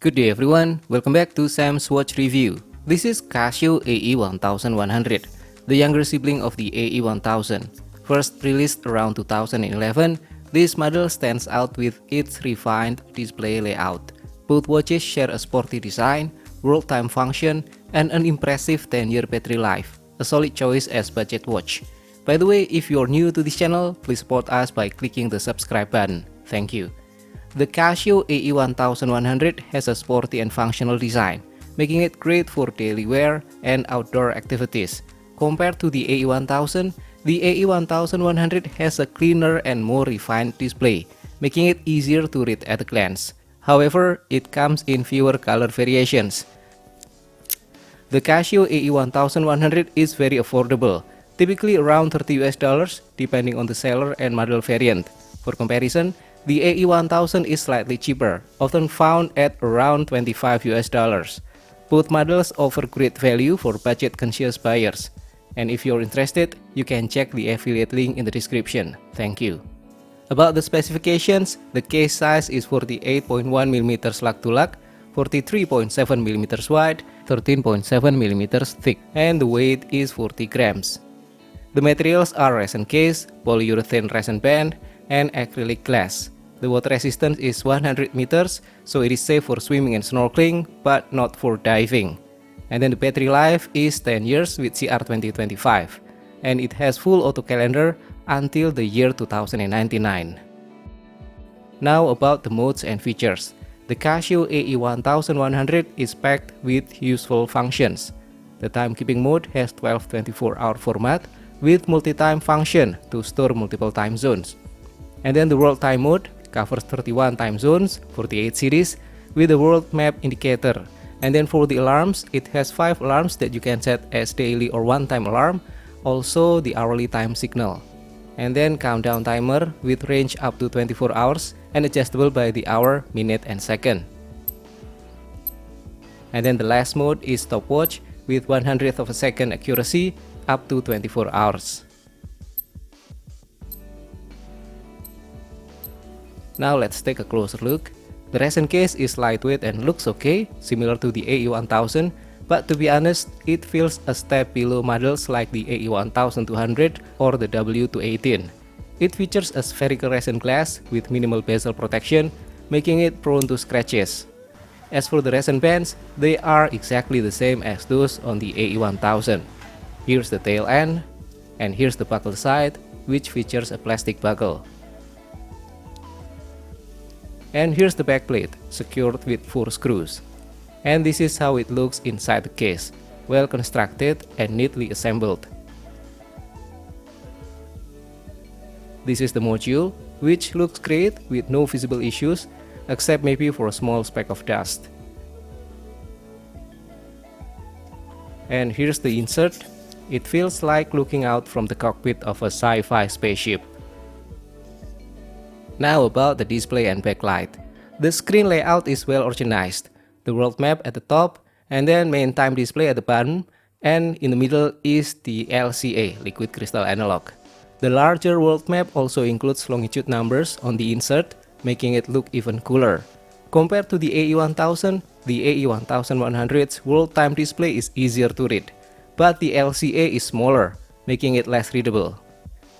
Good day everyone, welcome back to Sam's Watch Review. This is Casio AE-1100, the younger sibling of the AE-1000. First released around 2011, this model stands out with its refined display layout. Both watches share a sporty design, world time function, and an impressive 10-year battery life, a solid choice as budget watch. By the way, if you're new to this channel, please support us by clicking the subscribe button. Thank you. The Casio AE-1100 has a sporty and functional design, making it great for daily wear and outdoor activities. Compared to the AE-1000, the AE-1100 has a cleaner and more refined display, making it easier to read at a glance. However, it comes in fewer color variations. The Casio AE-1100 is very affordable, typically around $30 depending on the seller and model variant. For comparison, the AE-1000 is slightly cheaper, often found at around $25. Both models offer great value for budget-conscious buyers. And if you're interested, you can check the affiliate link in the description. Thank you. About the specifications, the case size is 48.1mm lug-to-lug, 43.7mm wide, 13.7mm thick, and the weight is 40 grams. The materials are resin case, polyurethane resin band, and acrylic glass. The water resistance is 100 meters, so it is safe for swimming and snorkeling, but not for diving. And then the battery life is 10 years with CR 2025, and it has full auto calendar until the year 2099. Now about the modes and features. The Casio AE-1100 is packed with useful functions. The timekeeping mode has 12 24-hour format with multi-time function to store multiple time zones. And then the world time mode covers 31 time zones, 48 series, with a world map indicator. And then for the alarms, it has 5 alarms that you can set as daily or one-time alarm, also the hourly time signal. And then countdown timer with range up to 24 hours and adjustable by the hour, minute, and second. And then the last mode is stopwatch with 1/100th of a second accuracy up to 24 hours. Now let's take a closer look. The resin case is lightweight and looks okay, similar to the AE-1000, but to be honest, it feels a step below models like the AE-1200 or the W218. It features a spherical resin glass with minimal bezel protection, making it prone to scratches. As for the resin bands, they are exactly the same as those on the AE-1000. Here's the tail end, and here's the buckle side, which features a plastic buckle. And here's the backplate, secured with 4 screws. And this is how it looks inside the case, well constructed and neatly assembled. This is the module, which looks great with no visible issues, except maybe for a small speck of dust. And here's the insert. It feels like looking out from the cockpit of a sci-fi spaceship. Now about the display and backlight. The screen layout is well organized. The world map at the top, and then main time display at the bottom, and in the middle is the LCA, liquid crystal analog. The larger world map also includes longitude numbers on the insert, making it look even cooler. Compared to the AE-1000, the AE-1100's world time display is easier to read, but the LCA is smaller, making it less readable.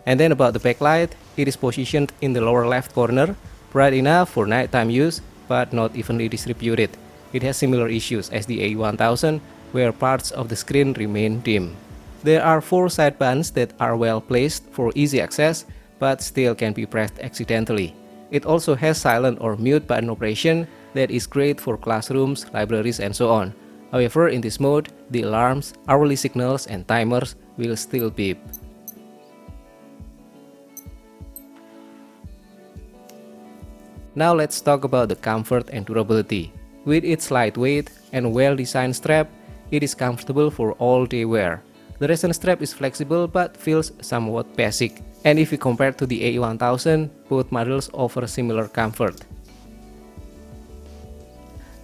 And then about the backlight, it is positioned in the lower left corner, bright enough for nighttime use, but not evenly distributed. It has similar issues as the AE-1000, where parts of the screen remain dim. There are 4 side buttons that are well placed for easy access, but still can be pressed accidentally. It also has silent or mute button operation that is great for classrooms, libraries, and so on. However, in this mode, the alarms, hourly signals, and timers will still beep. Now let's talk about the comfort and durability. With its lightweight and well-designed strap, it is comfortable for all-day wear. The resin strap is flexible but feels somewhat basic. And if we compare to the AE-1000, both models offer similar comfort.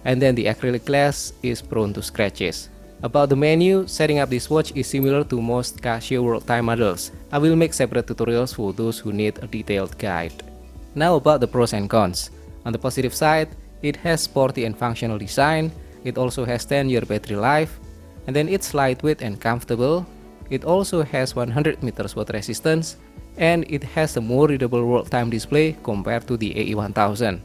And then the acrylic glass is prone to scratches. About the menu, setting up this watch is similar to most Casio World Time models. I will make separate tutorials for those who need a detailed guide. Now about the pros and cons. On the positive side, It has sporty and functional design, it also has 10-year battery life, and then it's lightweight and comfortable. It also has 100 meters water resistance, and it has a more readable world time display compared to the AE-1000.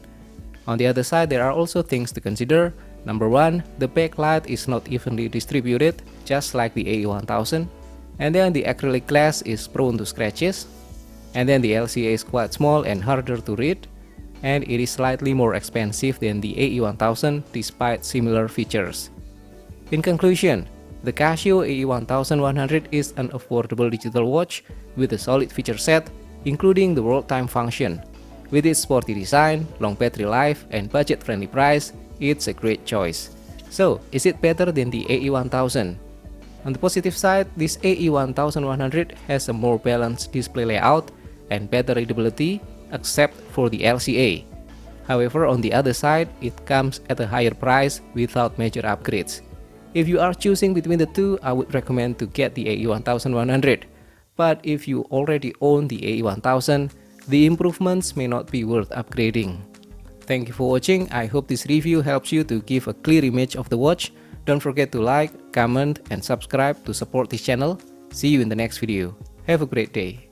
On the other side, there are also things to consider. Number 1, the backlight is not evenly distributed, just like the AE-1000. And then the acrylic glass is prone to scratches. And then the LCA is quite small and harder to read. And it is slightly more expensive than the AE-1000 despite similar features. In conclusion, the Casio AE-1100 is an affordable digital watch with a solid feature set, including the world time function. With its sporty design, long battery life, and budget-friendly price, it's a great choice. So, is it better than the AE-1000? On the positive side, this AE-1100 has a more balanced display layout and better readability, except for the LCA. However, on the other side, it comes at a higher price without major upgrades. If you are choosing between the two, I would recommend to get the AE-1100. But if you already own the AE-1000, the improvements may not be worth upgrading. Thank you for watching. I hope this review helps you to give a clear image of the watch. Don't forget to like, comment, and subscribe to support this channel. See you in the next video. Have a great day.